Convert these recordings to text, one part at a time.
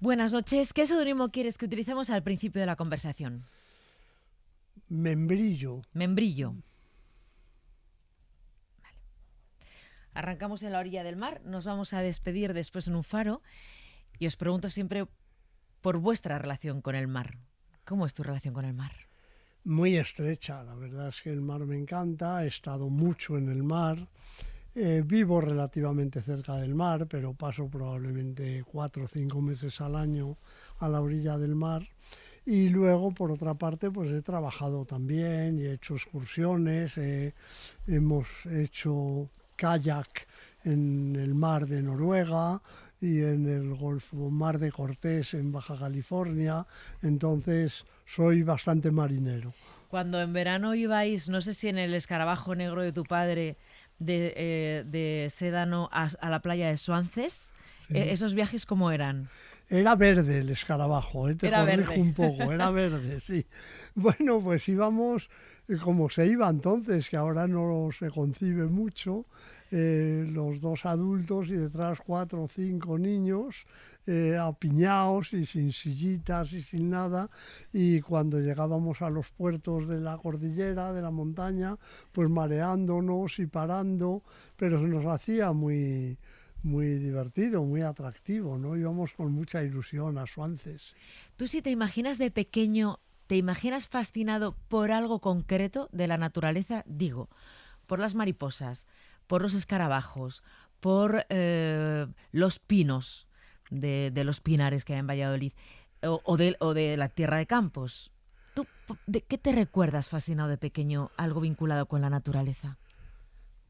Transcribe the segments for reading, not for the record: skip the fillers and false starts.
Buenas noches. ¿Qué seudónimo quieres que utilicemos al principio de la conversación? Membrillo. Membrillo. Arrancamos en la orilla del mar, nos vamos a despedir después en un faro y os pregunto siempre por vuestra relación con el mar. ¿Cómo es tu relación con el mar? Muy estrecha, la verdad es que el mar me encanta, he estado mucho en el mar, vivo relativamente cerca del mar, pero paso probablemente 4 o 5 meses al año a la orilla del mar. Y luego, por otra parte, pues he trabajado también y he hecho excursiones, hemos hecho kayak en el mar de Noruega y en el Golfo Mar de Cortés en Baja California, entonces soy bastante marinero. Cuando en verano ibais, no sé si en el escarabajo negro de tu padre, de Sédano a la playa de Suances, ¿Sí? ¿esos viajes cómo eran? Era verde el escarabajo, te Era corrijo verde. un poco, era verde, sí. Bueno, pues íbamos como se iba entonces, que ahora no se concibe mucho, los dos adultos y detrás 4 o 5 niños, apiñados y sin sillitas y sin nada. Y cuando llegábamos a los puertos de la cordillera, de la montaña, pues mareándonos y parando, pero se nos hacía muy divertido, muy atractivo, ¿no? Íbamos con mucha ilusión a Suances. Tú si te imaginas de pequeño, ¿te imaginas fascinado por algo concreto de la naturaleza? Digo, por las mariposas, por los escarabajos, por los pinos de los pinares que hay en Valladolid, o de la tierra de Campos. ¿Tú de qué te recuerdas fascinado de pequeño, algo vinculado con la naturaleza?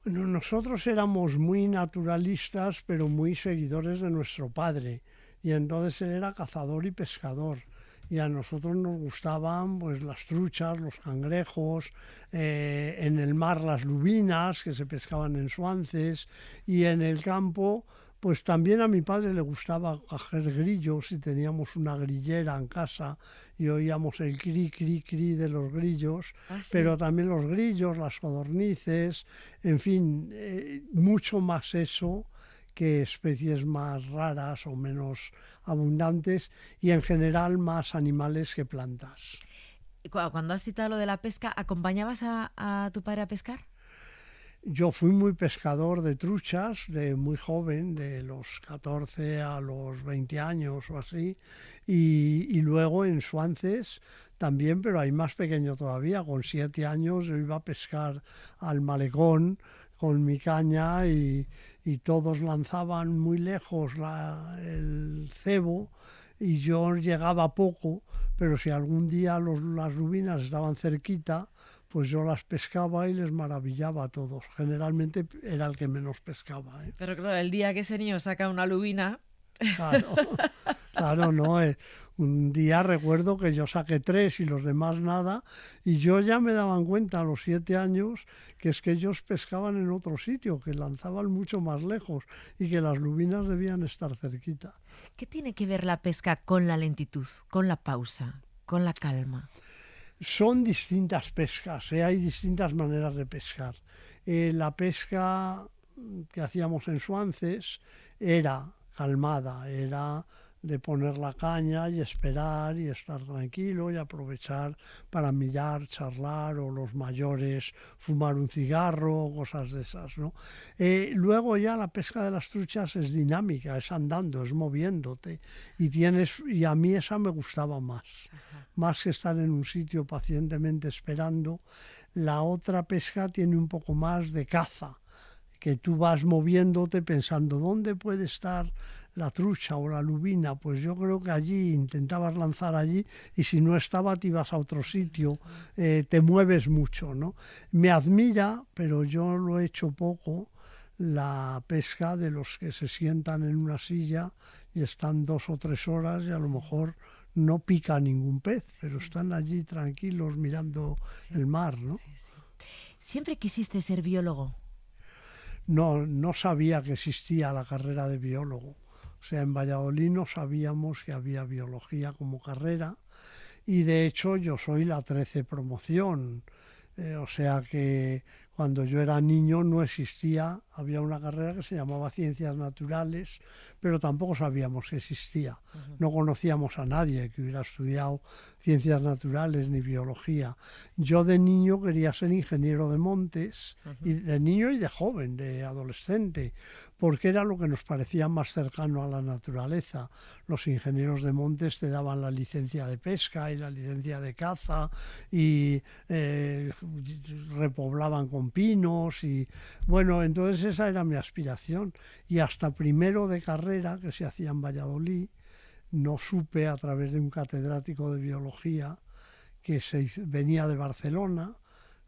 Bueno, nosotros éramos muy naturalistas, pero muy seguidores de nuestro padre. Y entonces él era cazador y pescador. Y a nosotros nos gustaban pues las truchas, los cangrejos, en el mar las lubinas que se pescaban en Suances y en el campo pues también a mi padre le gustaba coger grillos y teníamos una grillera en casa y oíamos el cri, cri, cri de los grillos, Ah, pero sí. también los grillos, las codornices, en fin, mucho más eso que especies más raras o menos abundantes y en general más animales que plantas. Cuando has citado lo de la pesca, ¿acompañabas a tu padre a pescar? Yo fui muy pescador de truchas de muy joven, de los 14 a los 20 años o así, y luego en Suances también, pero ahí más pequeño todavía, con 7 años yo iba a pescar al malecón con mi caña y todos lanzaban muy lejos el cebo y yo llegaba poco, pero si algún día las lubinas estaban cerquita, pues yo las pescaba y les maravillaba a todos. Generalmente era el que menos pescaba, ¿eh? Pero claro, el día que ese niño saca una lubina. Claro, claro, no. Un día recuerdo que yo saqué tres y los demás nada, y yo ya me daban cuenta a los 7 años que es que ellos pescaban en otro sitio, que lanzaban mucho más lejos y que las lubinas debían estar cerquita. ¿Qué tiene que ver la pesca con la lentitud, con la pausa, con la calma? Son distintas pescas, hay distintas maneras de pescar. La pesca que hacíamos en Suances era calmada, era de poner la caña y esperar y estar tranquilo y aprovechar para mirar, charlar o los mayores fumar un cigarro, cosas de esas, ¿no? Luego ya la pesca de las truchas es dinámica, es andando, es moviéndote y a mí esa me gustaba Ajá. más que estar en un sitio pacientemente esperando. La otra pesca tiene un poco más de caza, que tú vas moviéndote pensando dónde puede estar la trucha o la lubina, pues yo creo que allí intentabas lanzar allí y si no estaba te ibas a otro sitio, te mueves mucho, ¿no? Me admira, pero yo lo he hecho poco, la pesca de los que se sientan en una silla y están 2 o 3 horas y a lo mejor no pica ningún pez, pero Sí, están allí tranquilos mirando sí, el mar, ¿no? sí, sí. ¿Siempre quisiste ser biólogo? No, no sabía que existía la carrera de biólogo. O sea, en Valladolid no sabíamos que había biología como carrera y de hecho yo soy la 13 promoción. O sea que Cuando yo era niño no existía, había una carrera que se llamaba Ciencias Naturales, pero tampoco sabíamos que existía. No conocíamos a nadie que hubiera estudiado Ciencias Naturales ni Biología. Yo de niño quería ser ingeniero de montes, y de niño y de joven, de adolescente, porque era lo que nos parecía más cercano a la naturaleza. Los ingenieros de montes te daban la licencia de pesca y la licencia de caza y repoblaban con pinos y bueno, entonces esa era mi aspiración. Y hasta primero de carrera, que se hacía en Valladolid, no supe a través de un catedrático de biología que venía de Barcelona,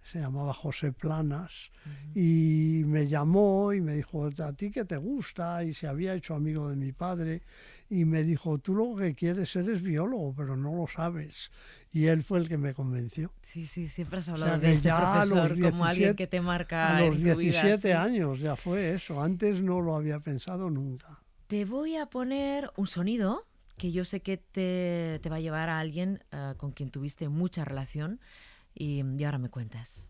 se llamaba José Planas, y me llamó y me dijo, ¿a ti qué te gusta? Y se había hecho amigo de mi padre, y me dijo, tú lo que quieres eres biólogo, pero no lo sabes. Y él fue el que me convenció. Sí, sí, siempre has O hablado sea de que este ya profesor como alguien que te marca a los en tu vida. 17 Sí. años ya fue eso, antes no lo había pensado nunca. Te voy a poner un sonido que yo sé que te va a llevar a alguien con quien tuviste mucha relación y ahora me cuentas.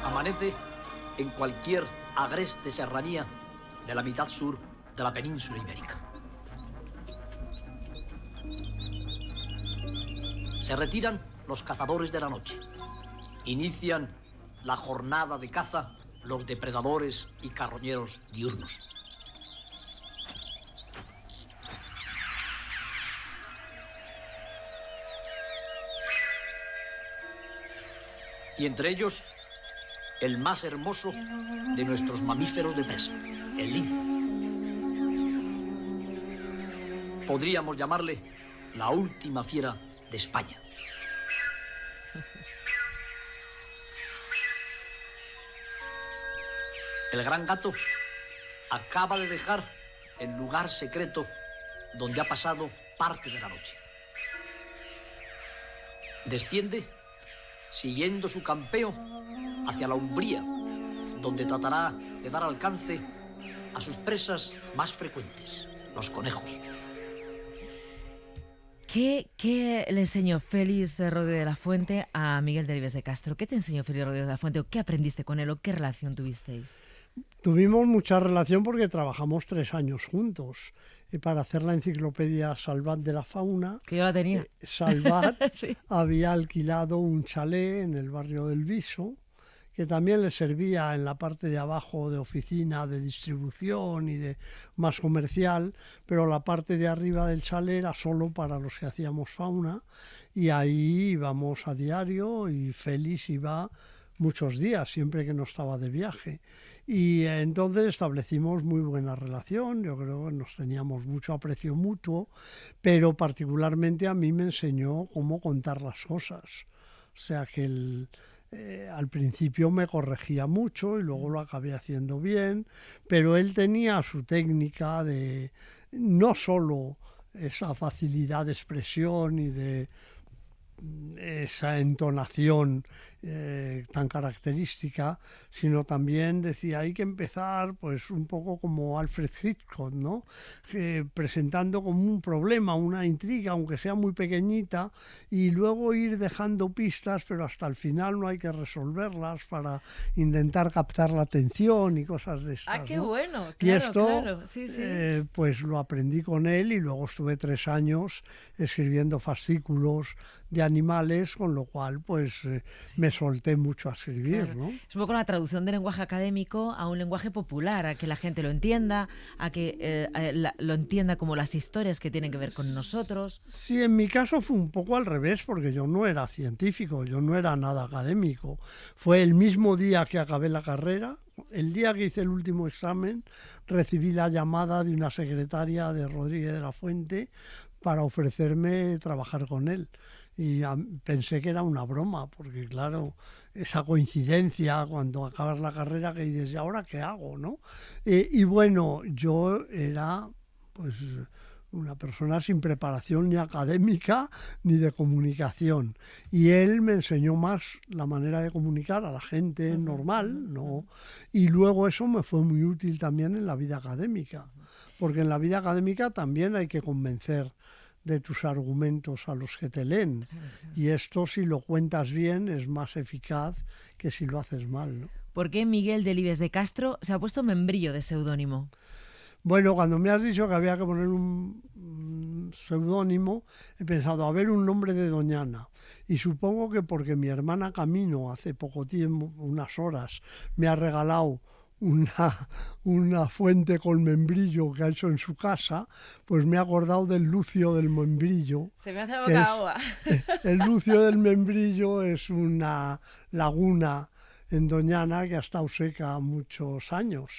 Amanece en cualquier agreste serranía de la mitad sur de la península ibérica. Se retiran los cazadores de la noche. Inician la jornada de caza los depredadores y carroñeros diurnos. Y entre ellos, el más hermoso de nuestros mamíferos de presa, el lince. Podríamos llamarle la última fiera de España. El gran gato acaba de dejar el lugar secreto donde ha pasado parte de la noche. Desciende siguiendo su campeo hacia la umbría, donde tratará de dar alcance a sus presas más frecuentes, los conejos. ¿Qué le enseñó Félix Rodríguez de la Fuente a Miguel Delibes de Castro? ¿Qué te enseñó Félix Rodríguez de la Fuente? ¿O qué aprendiste con él? ¿O qué relación tuvisteis? Tuvimos mucha relación porque trabajamos 3 años juntos para hacer la enciclopedia Salvat de la fauna. Que yo la tenía. Salvat Sí. había alquilado un chalet en el barrio del Viso, que también le servía en la parte de abajo de oficina, de distribución y de más comercial, pero la parte de arriba del chalet era solo para los que hacíamos fauna, y ahí íbamos a diario y Félix iba muchos días, siempre que no estaba de viaje. Y entonces establecimos muy buena relación, yo creo que nos teníamos mucho aprecio mutuo, pero particularmente a mí me enseñó cómo contar las cosas. O sea que al principio me corregía mucho y luego lo acabé haciendo bien, pero él tenía su técnica de no solo esa facilidad de expresión y de esa entonación tan característica, sino también decía hay que empezar pues un poco como Alfred Hitchcock, ¿no? Presentando como un problema, una intriga, aunque sea muy pequeñita, y luego ir dejando pistas, pero hasta el final no hay que resolverlas para intentar captar la atención y cosas de estas. Ah, qué ¿no? bueno, claro, Y esto, claro. Sí, sí. pues lo aprendí con él y luego estuve 3 años escribiendo fascículos de animales, con lo cual pues me solté mucho a escribir, Claro. ¿no? Es un poco la traducción del lenguaje académico a un lenguaje popular, a que la gente lo entienda, a que lo entienda como las historias que tienen que ver con nosotros. Sí, en mi caso fue un poco al revés, porque yo no era científico, yo no era nada académico. Fue el mismo día que acabé la carrera, el día que hice el último examen, recibí la llamada de una secretaria de Rodríguez de la Fuente para ofrecerme trabajar con él. Y pensé que era una broma, porque claro, esa coincidencia cuando acabas la carrera que dices, ¿y ahora qué hago? ¿No? Y bueno, yo era pues una persona sin preparación ni académica ni de comunicación. Y él me enseñó más la manera de comunicar a la gente normal, ¿no? Y luego eso me fue muy útil también en la vida académica, porque en la vida académica también hay que convencer de tus argumentos a los que te leen. Y esto, si lo cuentas bien, es más eficaz que si lo haces mal, ¿no? ¿Por qué Miguel Delibes de Castro se ha puesto Membrillo de seudónimo? Bueno, cuando me has dicho que había que poner un seudónimo, he pensado, a ver, un nombre de Doñana. Y supongo que porque mi hermana Camino, hace poco tiempo, unas horas, me ha regalado una fuente con membrillo que ha hecho en su casa, pues me he acordado del Lucio del Membrillo. Se me hace la boca agua. El Lucio del Membrillo es una laguna en Doñana que ha estado seca muchos años,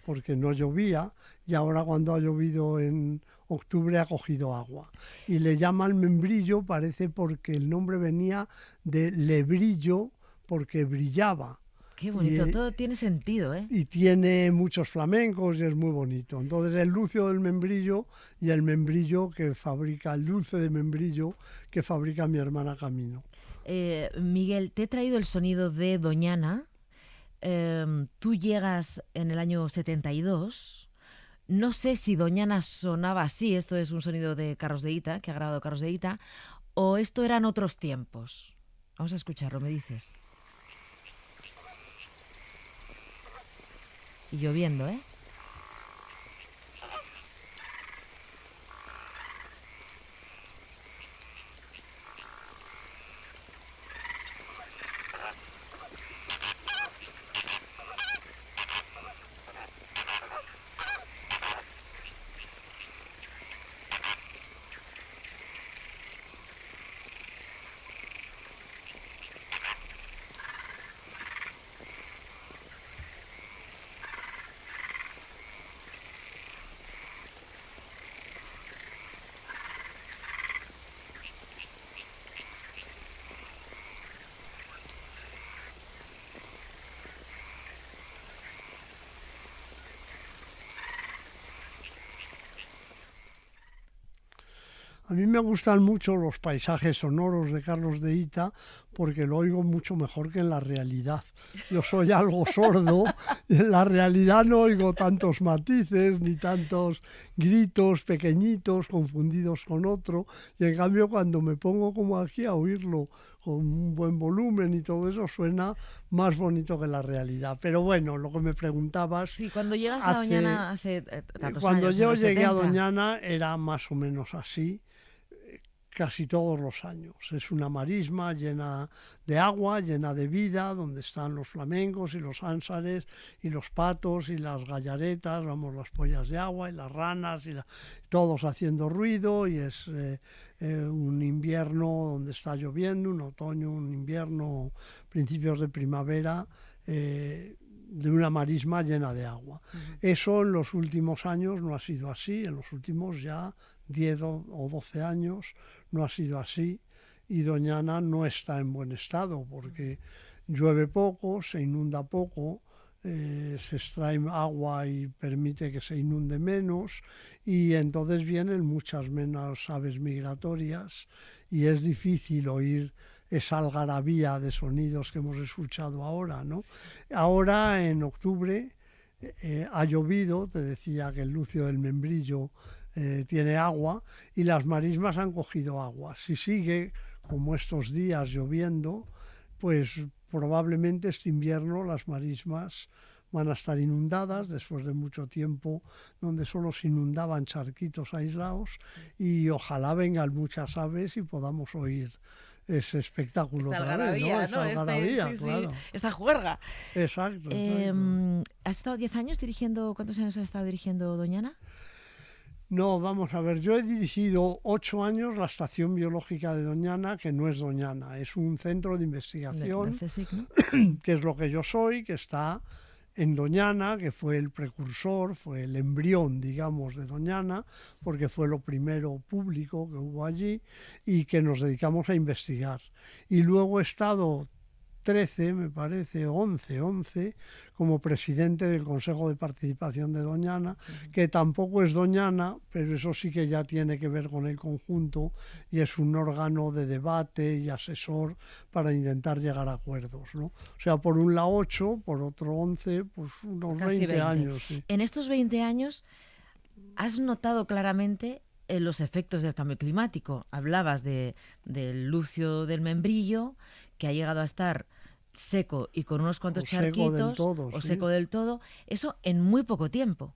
porque no llovía, y ahora cuando ha llovido en octubre ha cogido agua. Y le llaman membrillo, parece porque el nombre venía de lebrillo, porque brillaba. Qué bonito, todo tiene sentido, ¿eh? Y tiene muchos flamencos y es muy bonito. Entonces el Lucio del Membrillo y el membrillo que fabrica, el dulce de membrillo que fabrica mi hermana Camino. Miguel, te he traído el sonido de Doñana. Tú llegas en el año 72. No sé si Doñana sonaba así, esto es un sonido de Carlos de Ita, que ha grabado Carlos de Ita, o esto eran otros tiempos. Vamos a escucharlo, me dices. Y lloviendo, ¿eh? A mí me gustan mucho los paisajes sonoros de Carlos de Ita porque lo oigo mucho mejor que en la realidad. Yo soy algo sordo y en la realidad no oigo tantos matices ni tantos gritos pequeñitos confundidos con otro. Y en cambio cuando me pongo como aquí a oírlo con un buen volumen y todo eso suena más bonito que la realidad. Pero bueno, lo que me preguntabas... Sí, cuando llegas a Doñana hace tantos cuando años, yo en los llegué 70. a Doñana era más o menos así, casi todos los años. Es una marisma llena de agua, llena de vida, donde están los flamencos y los ánsares y los patos y las gallaretas, vamos, las pollas de agua y las ranas, y todos haciendo ruido, y es un invierno donde está lloviendo, un otoño, un invierno, principios de primavera, de una marisma llena de agua. Eso en los últimos años no ha sido así, en los últimos ya 10 o 12 años no ha sido así, y Doñana no está en buen estado porque llueve poco, se inunda poco, se extrae agua y permite que se inunde menos, y entonces vienen muchas menos aves migratorias y es difícil oír esa algarabía de sonidos que hemos escuchado ahora, ¿no? Ahora en octubre ha llovido, te decía que el Lucio del Membrillo tiene agua y las marismas han cogido agua. Si sigue como estos días lloviendo, pues probablemente este invierno las marismas van a estar inundadas después de mucho tiempo donde solo se inundaban charquitos aislados, y ojalá vengan muchas aves y podamos oír ese espectáculo Esta otra vez, ¿no? Esa algarabía, sí, claro. sí, esta juerga. Exacto. ¿Has estado 10 años dirigiendo? ¿Cuántos años has estado dirigiendo Doñana? No, vamos a ver, yo he dirigido 8 años la Estación Biológica de Doñana, que no es Doñana, es un centro de investigación, CSIC, ¿no? que es lo que yo soy, que está en Doñana, que fue el precursor, fue el embrión, digamos, de Doñana, porque fue lo primero público que hubo allí, y que nos dedicamos a investigar. Y luego he estado 13, me parece, 11, como presidente del Consejo de Participación de Doñana, que tampoco es Doñana, pero eso sí que ya tiene que ver con el conjunto y es un órgano de debate y asesor para intentar llegar a acuerdos, ¿no? O sea, por un lado 8, por otro 11, pues unos Casi 20 años. Sí. En estos 20 años, ¿has notado claramente los efectos del cambio climático? Hablabas del lucio del membrillo, que ha llegado a estar seco y con unos cuantos charquitos, o seco del todo, eso en muy poco tiempo,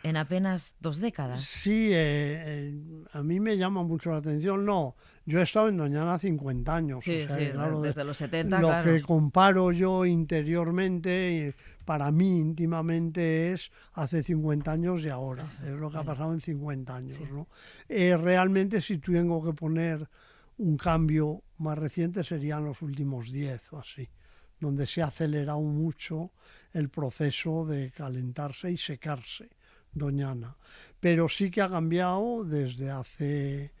en apenas 2 décadas. Sí, a mí me llama mucho la atención. No, yo he estado en Doñana 50 años. Sí, o sea, sí, claro, desde los 70, lo claro. que comparo yo interiormente, para mí íntimamente, es hace 50 años y ahora. Eso, es lo que ha vale. pasado en 50 años. Sí. ¿no? Realmente, si tengo que poner un cambio más reciente, serían los últimos 10 o así, donde se ha acelerado mucho el proceso de calentarse y secarse Doñana. Pero sí que ha cambiado desde hace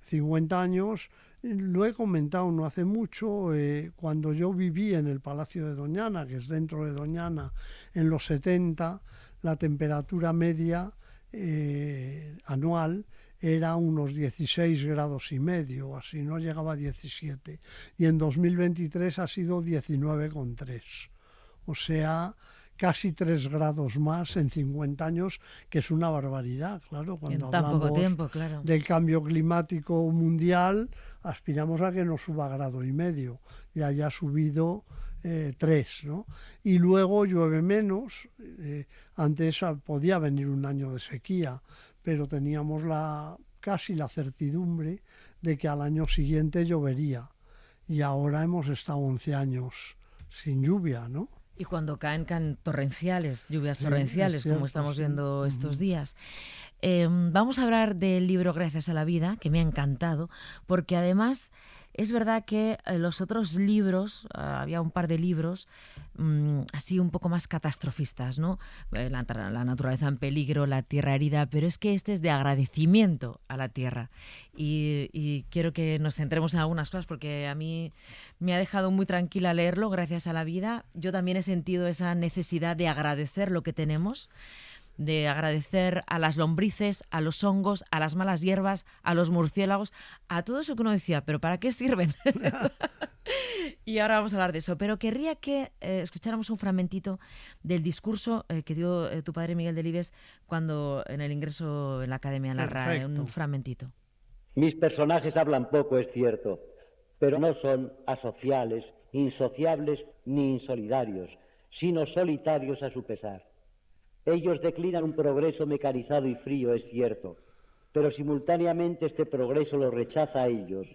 50 años. Lo he comentado no hace mucho, cuando yo viví en el Palacio de Doñana, que es dentro de Doñana, en los 70, la temperatura media anual era unos 16 grados y medio, así, no llegaba a 17. Y en 2023 ha sido 19,3. O sea, casi 3 grados más en 50 años, que es una barbaridad, claro. Cuando En tan poco hablamos tiempo, claro. del cambio climático mundial, aspiramos a que no suba 1,5 grados, y haya subido 3, ¿no? Y luego llueve menos. Antes podía venir un año de sequía, pero teníamos casi la certidumbre de que al año siguiente llovería. Y ahora hemos estado 11 años sin lluvia, ¿no? Y cuando caen torrenciales, lluvias Sí, torrenciales, es cierto, como estamos sí. viendo estos días. Vamos a hablar del libro Gracias a la vida, que me ha encantado, porque además es verdad que los otros libros, había un par de libros así un poco más catastrofistas, ¿no? La naturaleza en peligro, la tierra herida, pero es que este es de agradecimiento a la tierra. Y quiero que nos centremos en algunas cosas, porque a mí me ha dejado muy tranquila leerlo, Gracias a la vida. Yo también he sentido esa necesidad de agradecer lo que tenemos, de agradecer a las lombrices, a los hongos, a las malas hierbas, a los murciélagos, a todo eso que uno decía, pero ¿para qué sirven? Y ahora vamos a hablar de eso. Pero querría que escucháramos un fragmentito del discurso que dio tu padre Miguel Delibes cuando en el ingreso en la Academia de la RAE. Un fragmentito. Mis personajes hablan poco, es cierto, pero no son asociales, insociables ni insolidarios, sino solitarios a su pesar. Ellos declinan un progreso mecanizado y frío, es cierto, pero simultáneamente este progreso los rechaza a ellos.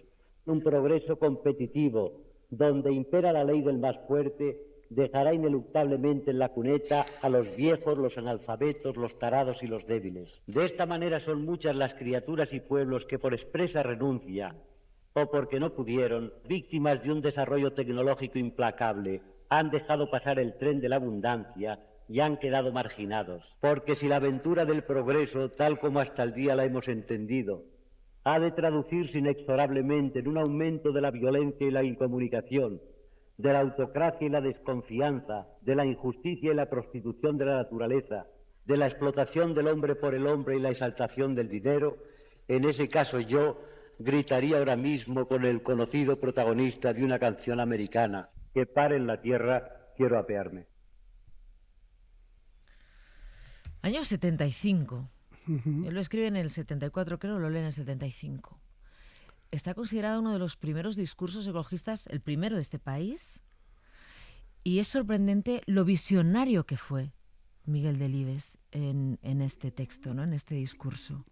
Un progreso competitivo, donde impera la ley del más fuerte, dejará ineluctablemente en la cuneta a los viejos, los analfabetos, los tarados y los débiles. De esta manera son muchas las criaturas y pueblos que por expresa renuncia, o porque no pudieron, víctimas de un desarrollo tecnológico implacable, han dejado pasar el tren de la abundancia y han quedado marginados. Porque si la aventura del progreso, tal como hasta el día la hemos entendido, ha de traducirse inexorablemente en un aumento de la violencia y la incomunicación, de la autocracia y la desconfianza, de la injusticia y la prostitución de la naturaleza, de la explotación del hombre por el hombre y la exaltación del dinero, en ese caso yo gritaría ahora mismo con el conocido protagonista de una canción americana: que pare en la tierra, quiero apearme. Año 75. Él lo escribe en el 74, creo, lo lee en el 75. Está considerado uno de los primeros discursos ecologistas, el primero de este país, y es sorprendente lo visionario que fue Miguel Delibes en este texto, ¿no? En este discurso,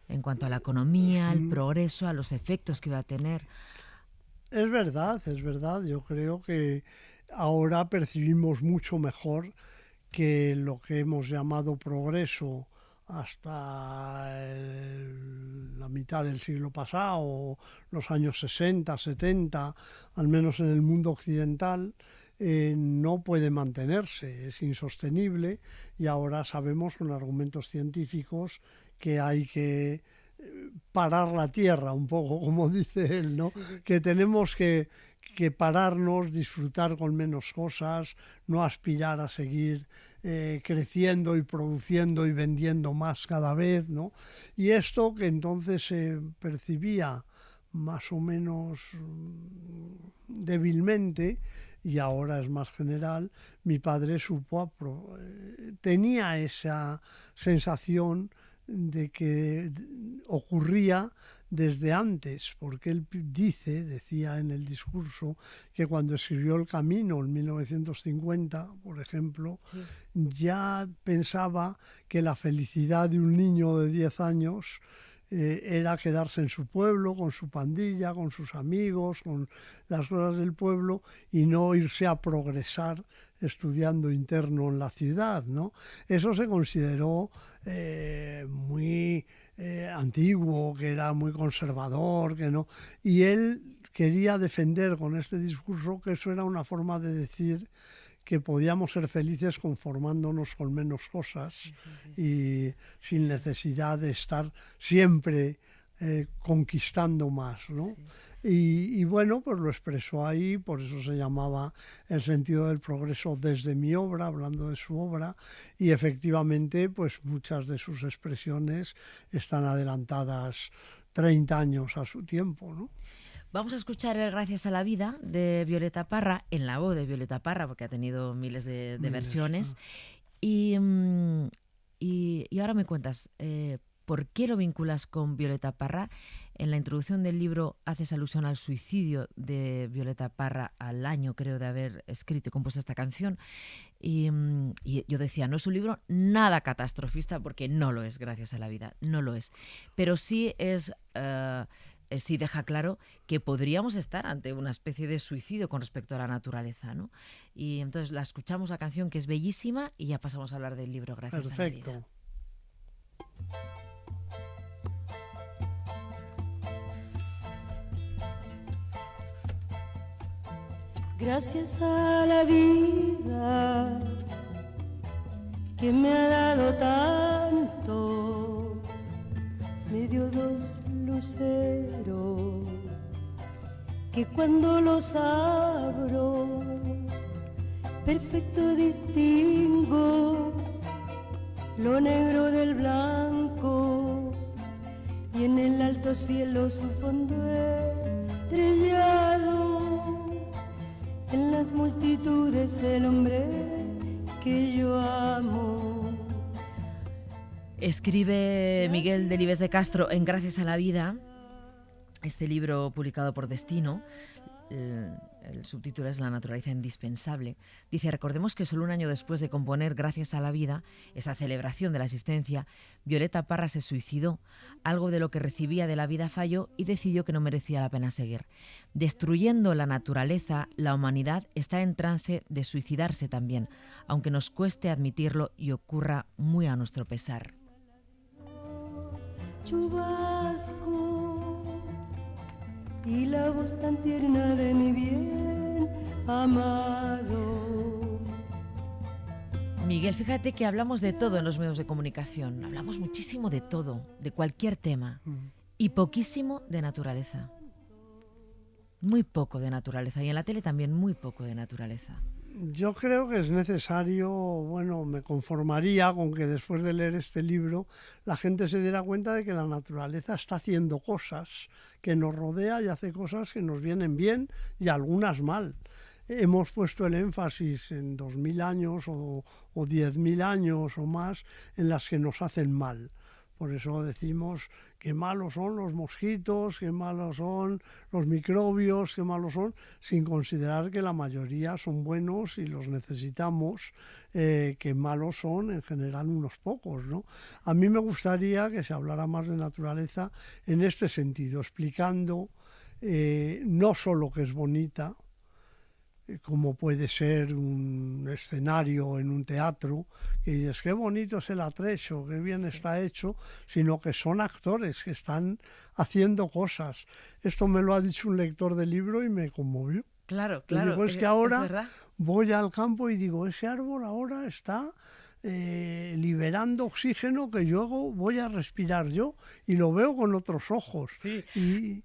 en cuanto a la economía, al progreso, a los efectos que iba a tener. Es verdad. Yo creo que ahora percibimos mucho mejor que lo que hemos llamado progreso hasta la mitad del siglo pasado, los años 60, 70, al menos en el mundo occidental, no puede mantenerse, es insostenible, y ahora sabemos con argumentos científicos que hay que parar la tierra, un poco como dice él, ¿no? Que tenemos que pararnos, disfrutar con menos cosas, no aspirar a seguir creciendo y produciendo y vendiendo más cada vez, ¿no? Y esto que entonces se percibía más o menos débilmente, y ahora es más general, mi padre tenía esa sensación de que ocurría desde antes, porque él decía en el discurso, que cuando escribió El Camino en 1950, por ejemplo, sí, ya pensaba que la felicidad de un niño de 10 años era quedarse en su pueblo, con su pandilla, con sus amigos, con las cosas del pueblo, y no irse a progresar estudiando interno en la ciudad, ¿no? Eso se consideró muy antiguo, que era muy conservador, que no. Y él quería defender con este discurso que eso era una forma de decir que podíamos ser felices conformándonos con menos cosas, y sin necesidad de estar siempre conquistando más, ¿no? Y bueno, pues lo expresó ahí, por eso se llamaba El sentido del progreso desde mi obra, hablando de su obra, y efectivamente pues muchas de sus expresiones están adelantadas 30 años a su tiempo, ¿no? Vamos a escuchar el Gracias a la vida de Violeta Parra, en la voz de Violeta Parra, porque ha tenido miles de versiones. Y ahora me cuentas, ¿por qué lo vinculas con Violeta Parra? En la introducción del libro haces alusión al suicidio de Violeta Parra al año, creo, de haber escrito y compuesto esta canción. Y yo decía, no es un libro nada catastrofista, porque no lo es, Gracias a la vida, no lo es. Pero sí es... sí deja claro que podríamos estar ante una especie de suicidio con respecto a la naturaleza, ¿no? Y entonces la escuchamos, la canción, que es bellísima, y ya pasamos a hablar del libro Gracias a la vida. Gracias a la vida que me ha dado tanto, me dio dos luceros que cuando los abro perfecto distingo lo negro del blanco, y en el alto cielo su fondo estrellado, en las multitudes el hombre que yo amo. Escribe Miguel Delibes de Castro en Gracias a la vida, este libro publicado por Destino. El subtítulo es La naturaleza indispensable. Dice, recordemos que solo un año después de componer Gracias a la vida, esa celebración de la existencia, Violeta Parra se suicidó. Algo de lo que recibía de la vida falló y decidió que no merecía la pena seguir. Destruyendo la naturaleza, la humanidad está en trance de suicidarse también, aunque nos cueste admitirlo y ocurra muy a nuestro pesar. Chubasco y la voz tan tierna de mi bien amado. Miguel, fíjate que hablamos de todo en los medios de comunicación, hablamos muchísimo de todo, de cualquier tema, y poquísimo de naturaleza. Muy poco de naturaleza, y en la tele también muy poco de naturaleza. Yo creo que es necesario, bueno, me conformaría con que después de leer este libro la gente se diera cuenta de que la naturaleza está haciendo cosas que nos rodea y hace cosas que nos vienen bien y algunas mal. Hemos puesto el énfasis en 2000 años o 10.000 años o más en las que nos hacen mal. Por eso decimos qué malos son los mosquitos, qué malos son los microbios, qué malos son, sin considerar que la mayoría son buenos y los necesitamos, que malos son en general unos pocos, ¿no? A mí me gustaría que se hablara más de naturaleza en este sentido, explicando no solo que es bonita, como puede ser un escenario en un teatro, que dices, qué bonito es el atrecho, qué bien está hecho, sino que son actores que están haciendo cosas. Esto me lo ha dicho un lector del libro y me conmovió. Claro, claro. Digo, es que ahora voy al campo y digo, ese árbol ahora está liberando oxígeno que luego voy a respirar yo y lo veo con otros ojos. Sí. Y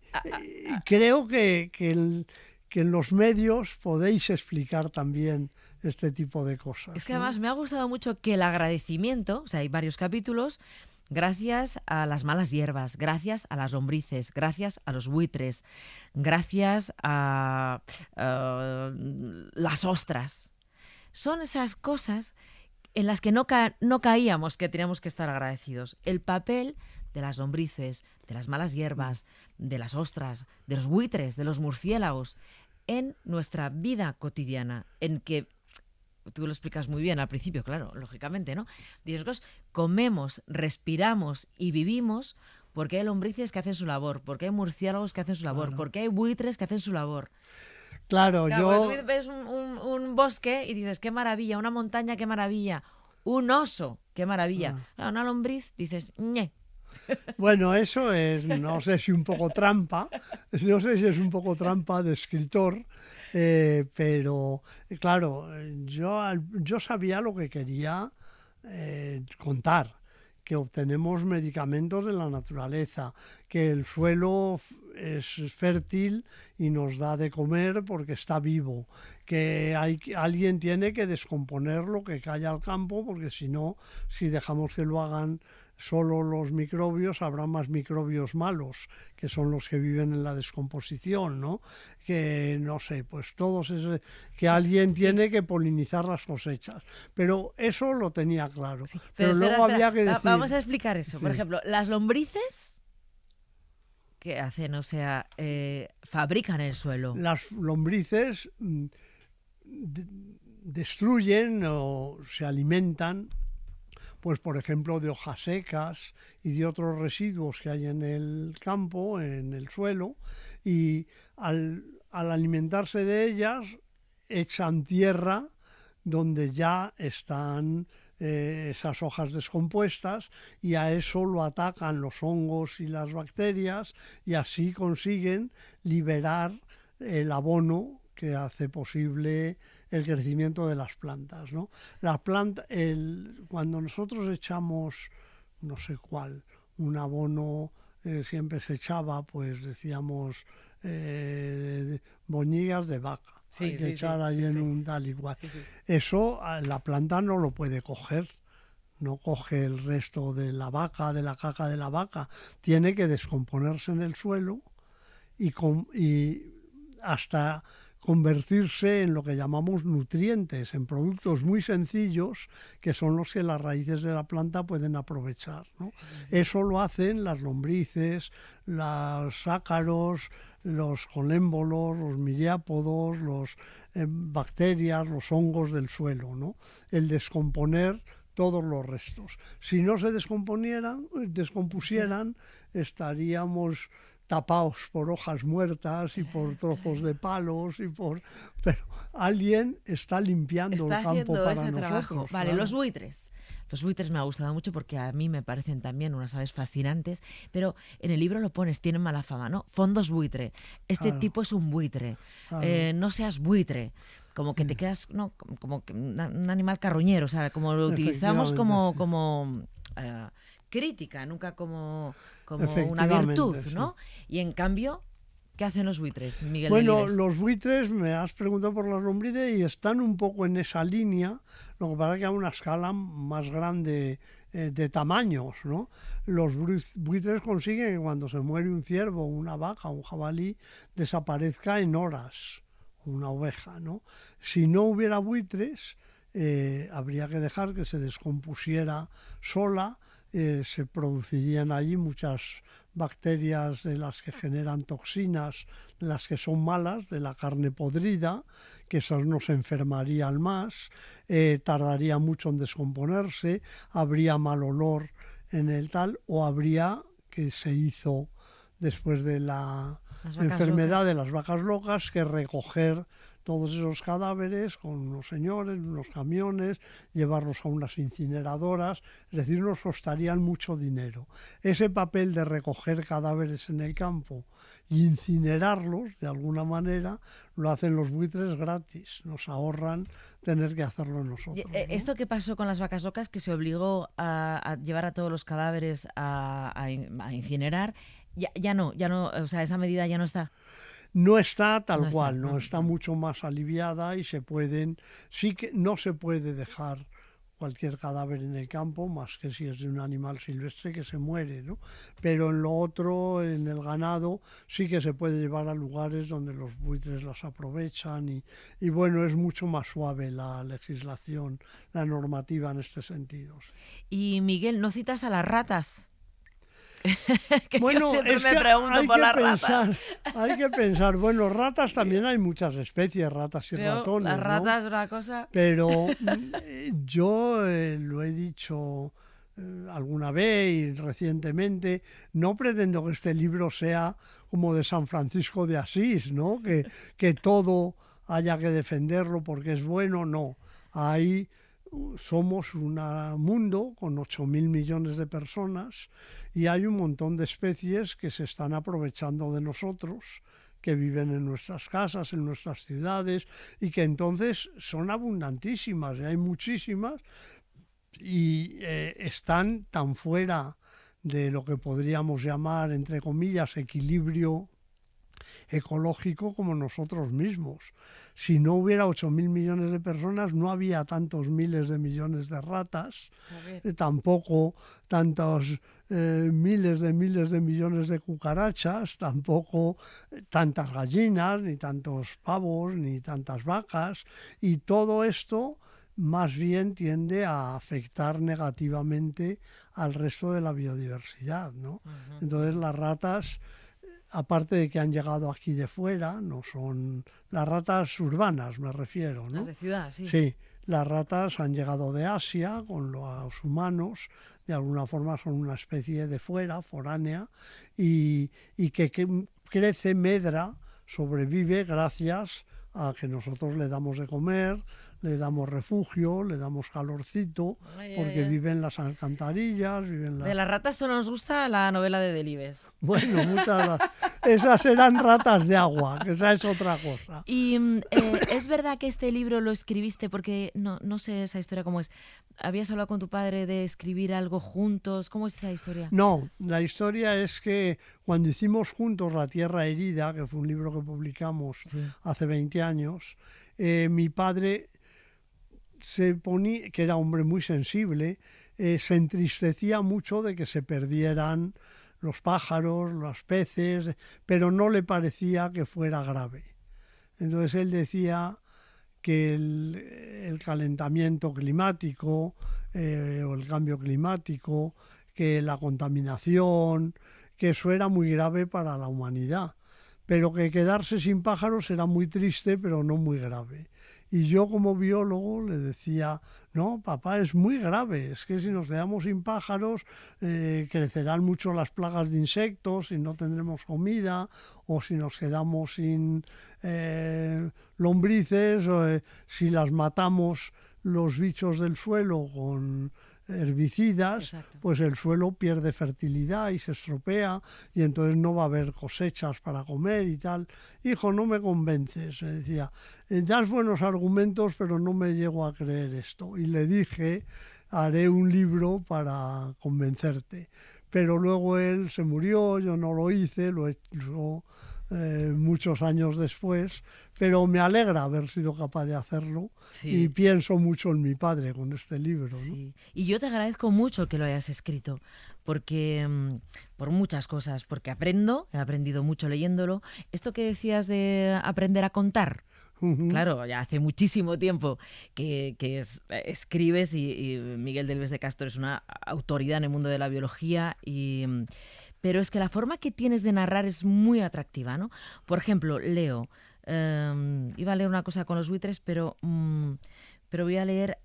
creo que en los medios podéis explicar también este tipo de cosas. Es que ¿no? además me ha gustado mucho que el agradecimiento, o sea, hay varios capítulos, gracias a las malas hierbas, gracias a las lombrices, gracias a los buitres, gracias a las ostras. Son esas cosas en las que no caíamos que teníamos que estar agradecidos. El papel de las lombrices, de las malas hierbas, de las ostras, de los buitres, de los murciélagos, en nuestra vida cotidiana, en que tú lo explicas muy bien al principio, claro, lógicamente, ¿no? Dices, comemos, respiramos y vivimos porque hay lombrices que hacen su labor, porque hay murciélagos que hacen su labor, Claro. porque hay buitres que hacen su labor. Claro, Claro, yo... tú ves un bosque y dices, qué maravilla, una montaña, qué maravilla, un oso, qué maravilla. Claro, una lombriz, dices, ñe. Bueno, eso es, no sé si un poco trampa, no sé si es un poco trampa de escritor, pero claro, yo sabía lo que quería contar, que obtenemos medicamentos de la naturaleza, que el suelo es fértil y nos da de comer porque está vivo, que alguien tiene que descomponer lo que cae al campo, porque si no, si dejamos que lo hagan solo los microbios, habrá más microbios malos, que son los que viven en la descomposición, ¿no? Que, no sé, pues todos ese, que alguien tiene que polinizar las cosechas. Pero eso lo tenía claro. Sí, pero espera, luego había que decir... Vamos a explicar eso. Por Sí. ejemplo, las lombrices, ¿qué hacen? O sea, fabrican el suelo. Las lombrices destruyen o se alimentan, pues por ejemplo, de hojas secas y de otros residuos que hay en el campo, en el suelo, y al alimentarse de ellas echan tierra donde ya están esas hojas descompuestas, y a eso lo atacan los hongos y las bacterias, y así consiguen liberar el abono que hace posible el crecimiento de las plantas, ¿no? La planta, cuando nosotros echamos, no sé cuál, un abono, siempre se echaba, pues decíamos, boñigas de vaca. Sí, Hay que sí, echar sí, ahí sí, en sí. un tal y cual. Sí, sí. Eso la planta no lo puede coger, no coge el resto de la vaca, de la caca de la vaca, tiene que descomponerse en el suelo y hasta convertirse en lo que llamamos nutrientes, en productos muy sencillos que son los que las raíces de la planta pueden aprovechar, ¿no? Eso lo hacen las lombrices, los ácaros, los colémbolos, los miriápodos, los bacterias, los hongos del suelo, ¿no? El descomponer todos los restos. Si no se descompusieran, estaríamos tapados por hojas muertas y por trozos de palos pero alguien está limpiando Está el campo haciendo para ese nosotros. trabajo. Vale, claro. los buitres. Los buitres me ha gustado mucho porque a mí me parecen también unas aves fascinantes, pero en el libro lo pones, tienen mala fama, ¿no? Fondos buitre. Este Claro. tipo es un buitre. Claro. No seas buitre. Como que te quedas, no, como que un animal carroñero, o sea, como lo utilizamos Efectivamente, como crítica, nunca como una Efectivamente, virtud, sí. ¿no? Y en cambio, ¿qué hacen los buitres, Miguel Bueno, Delibes? los buitres, me has preguntado por las lombrices y están un poco en esa línea, lo que pasa es que a una escala más grande de tamaños, ¿no? Los buitres consiguen que cuando se muere un ciervo, una vaca, un jabalí, desaparezca en horas, una oveja, ¿no? Si no hubiera buitres, habría que dejar que se descompusiera sola, se producirían allí muchas bacterias de las que generan toxinas, de las que son malas, de la carne podrida, que esas nos enfermarían más, tardaría mucho en descomponerse, habría mal olor en el tal, o habría, que se hizo después de la Las vacas enfermedad locas. de las vacas locas, que recoger todos esos cadáveres con unos señores, unos camiones, llevarlos a unas incineradoras, es decir, nos costarían mucho dinero. Ese papel de recoger cadáveres en el campo y incinerarlos de alguna manera lo hacen los buitres gratis, nos ahorran tener que hacerlo nosotros, ¿no? Esto que pasó con las vacas locas, que se obligó a llevar a todos los cadáveres a incinerar, ya no, o sea, esa medida ya no está. No está tal No está, cual, no. está mucho más aliviada y sí que no se puede dejar cualquier cadáver en el campo, más que si es de un animal silvestre que se muere, ¿no? Pero en lo otro, en el ganado, sí que se puede llevar a lugares donde los buitres las aprovechan y bueno, es mucho más suave la legislación, la normativa en este sentido. Y Miguel, ¿no citas a las ratas? Que Bueno, yo siempre es me que pregunto por las ratas. hay que pensar, bueno, ratas también hay muchas especies, ratas y ratones, Las ¿no? ratas es una cosa... Pero yo lo he dicho alguna vez y recientemente, no pretendo que este libro sea como de San Francisco de Asís, ¿no? Que todo haya que defenderlo porque es bueno, no. Ahí somos un mundo con 8.000 millones de personas y hay un montón de especies que se están aprovechando de nosotros, que viven en nuestras casas, en nuestras ciudades y que entonces son abundantísimas, y hay muchísimas y están tan fuera de lo que podríamos llamar, entre comillas, equilibrio ecológico como nosotros mismos. Si no hubiera 8.000 millones de personas, no había tantos miles de millones de ratas, tampoco tantos miles de millones de cucarachas, tampoco tantas gallinas, ni tantos pavos, ni tantas vacas, y todo esto más bien tiende a afectar negativamente al resto de la biodiversidad, ¿no? Entonces las ratas, aparte de que han llegado aquí de fuera, no son las ratas urbanas, me refiero, ¿no? Las de ciudad, sí. Sí, las ratas han llegado de Asia con los humanos, de alguna forma son una especie de foránea, y que crece, medra, sobrevive gracias a que nosotros le damos de comer, le damos refugio, le damos calorcito, porque viven en las alcantarillas, De las ratas solo nos gusta la novela de Delibes. Bueno, muchas gracias. Esas eran ratas de agua, que esa es otra cosa. Y es verdad que este libro lo escribiste porque, no sé esa historia cómo es. ¿Habías hablado con tu padre de escribir algo juntos? ¿Cómo es esa historia? No, la historia es que cuando hicimos juntos La Tierra Herida, que fue un libro que publicamos hace 20 años, mi padre se ponía, que era hombre muy sensible, se entristecía mucho de que se perdieran los pájaros, los peces, pero no le parecía que fuera grave. Entonces él decía que el calentamiento climático o el cambio climático, que la contaminación, que eso era muy grave para la humanidad, pero que quedarse sin pájaros era muy triste, pero no muy grave. Y yo como biólogo le decía, no, papá, es muy grave, es que si nos quedamos sin pájaros crecerán mucho las plagas de insectos y no tendremos comida, o si nos quedamos sin lombrices, o si las matamos los bichos del suelo con herbicidas, Exacto. pues el suelo pierde fertilidad y se estropea y entonces no va a haber cosechas para comer y tal. Hijo, no me convences, me decía, das buenos argumentos pero no me llego a creer esto. Y le dije, haré un libro para convencerte. Pero luego él se murió, yo no lo hice, lo he hecho muchos años después, pero me alegra haber sido capaz de hacerlo y pienso mucho en mi padre con este libro, ¿no? Sí. Y yo te agradezco mucho que lo hayas escrito, porque por muchas cosas, porque he aprendido mucho leyéndolo. Esto que decías de aprender a contar, claro, ya hace muchísimo tiempo que escribes y Miguel Delbes de Castro es una autoridad en el mundo de la biología pero es que la forma que tienes de narrar es muy atractiva, ¿no? Por ejemplo, leo, iba a leer una cosa con los buitres, pero pero voy a leer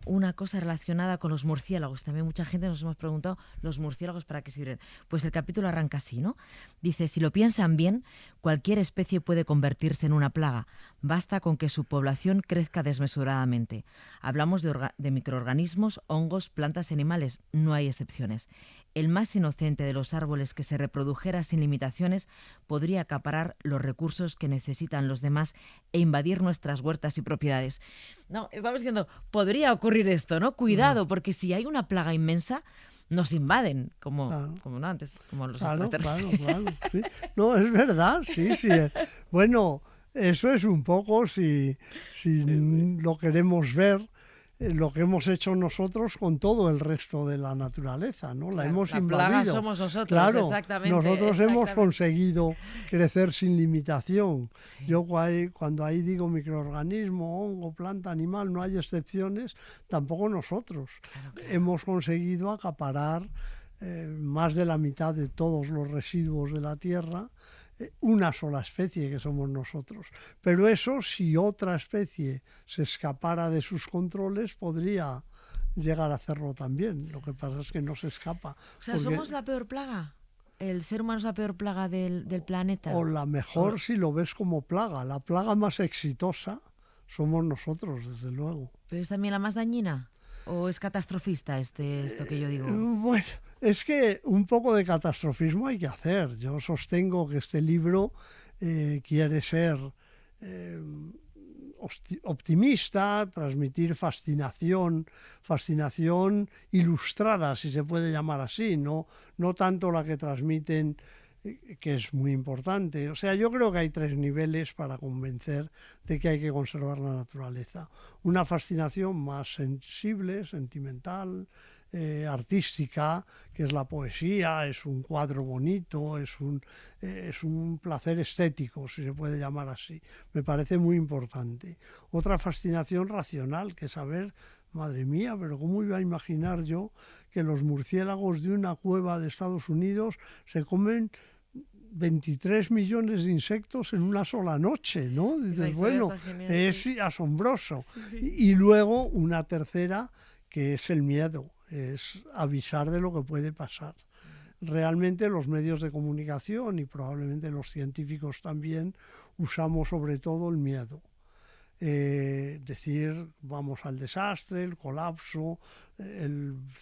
una cosa relacionada con los murciélagos. También mucha gente nos hemos preguntado, ¿los murciélagos para qué sirven? Pues el capítulo arranca así, ¿no? Dice, si lo piensan bien, cualquier especie puede convertirse en una plaga. Basta con que su población crezca desmesuradamente. Hablamos de microorganismos, hongos, plantas y animales. No hay excepciones. El más inocente de los árboles que se reprodujera sin limitaciones podría acaparar los recursos que necesitan los demás e invadir nuestras huertas y propiedades. No, estamos diciendo, podría ocurrir esto, ¿no? Cuidado, porque si hay una plaga inmensa, nos invaden, como no antes, como los extraterrestres. Claro, sí. No, es verdad, sí. Bueno, eso es un poco, si lo queremos ver, lo que hemos hecho nosotros con todo el resto de la naturaleza, ¿no? La hemos invadido. La plaga somos nosotros, claro, exactamente. Nosotros hemos conseguido crecer sin limitación. Sí. Yo cuando ahí digo microorganismo, hongo, planta, animal, no hay excepciones, tampoco nosotros. Claro. Hemos conseguido acaparar más de la mitad de todos los residuos de la Tierra, una sola especie que somos nosotros. Pero eso, si otra especie se escapara de sus controles, podría llegar a hacerlo también. Lo que pasa es que no se escapa. O sea, ¿somos la peor plaga? ¿El ser humano es la peor plaga del planeta? O la mejor si lo ves como plaga. La plaga más exitosa somos nosotros, desde luego. ¿Pero es también la más dañina? ¿O es catastrofista esto que yo digo? Bueno, es que un poco de catastrofismo hay que hacer. Yo sostengo que este libro quiere ser optimista, transmitir fascinación ilustrada, si se puede llamar así, no tanto la que transmiten, que es muy importante. O sea, yo creo que hay 3 niveles para convencer de que hay que conservar la naturaleza. Una fascinación más sensible, sentimental, artística, que es la poesía, es un cuadro bonito, es un placer estético, si se puede llamar así. Me parece muy importante. Otra fascinación racional, que es saber, madre mía, pero ¿cómo iba a imaginar yo que los murciélagos de una cueva de Estados Unidos se comen 23 millones de insectos en una sola noche, ¿no? Dices, bueno, es asombroso. Sí. Y luego una tercera, que es el miedo, es avisar de lo que puede pasar. Realmente los medios de comunicación y probablemente los científicos también usamos sobre todo el miedo. Decir vamos al desastre, el colapso,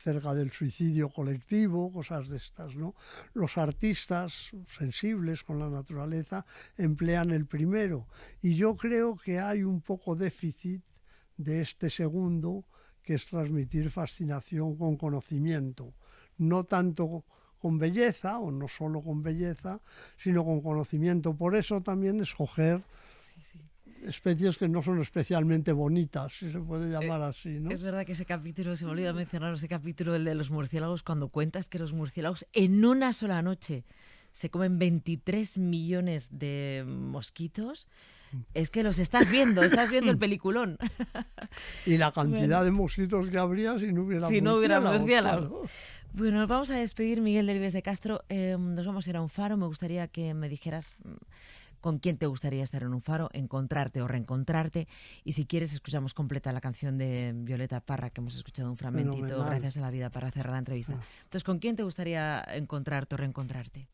cerca del suicidio colectivo, cosas de estas, ¿no? Los artistas sensibles con la naturaleza emplean el primero y yo creo que hay un poco déficit de este segundo, que es transmitir fascinación con conocimiento, no tanto con belleza o no solo con belleza, sino con conocimiento. Por eso también escoger especies que no son especialmente bonitas, si se puede llamar así, ¿no? Es verdad que ese capítulo, se me olvidó mencionar ese capítulo, el de los murciélagos, cuando cuentas que los murciélagos en una sola noche se comen 23 millones de mosquitos, es que los estás viendo el peliculón. Y la cantidad de mosquitos que habría si no hubiera murciélagos. Claro. Bueno, nos vamos a despedir, Miguel Delibes de Castro. Nos vamos a ir a un faro. Me gustaría que me dijeras con quién te gustaría estar en un faro, encontrarte o reencontrarte. Y si quieres, escuchamos completa la canción de Violeta Parra, que hemos escuchado un fragmentito, Gracias a la vida, para cerrar la entrevista. Entonces, ¿con quién te gustaría encontrarte o reencontrarte?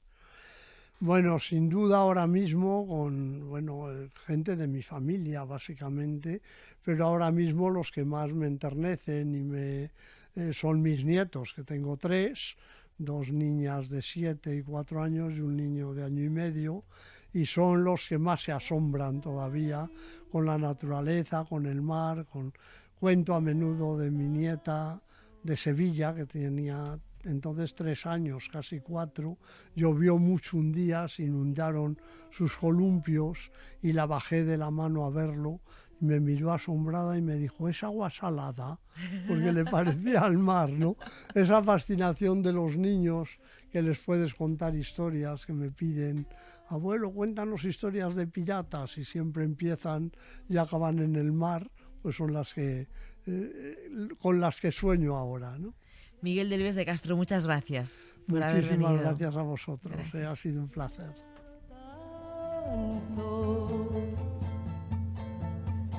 Bueno, sin duda ahora mismo con gente de mi familia, básicamente, pero ahora mismo los que más me enternecen son mis nietos, que tengo 3, 2 niñas de 7 y 4 años y un niño de 1 año y medio, y son los que más se asombran todavía con la naturaleza, con el mar. Cuento a menudo de mi nieta de Sevilla, que tenía entonces 3 años, casi 4, llovió mucho un día, se inundaron sus columpios y la bajé de la mano a verlo. Me miró asombrada y me dijo, ¿es agua salada? Porque le parecía al mar, ¿no? Esa fascinación de los niños, que les puedes contar historias, que me piden, abuelo, cuéntanos historias de piratas, y siempre empiezan y acaban en el mar, pues son las que con las que sueño ahora, ¿no? Miguel Delibes de Castro, muchas gracias por haber venido. Muchísimas gracias a vosotros, ha sido un placer.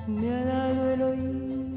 Me ha dado el oído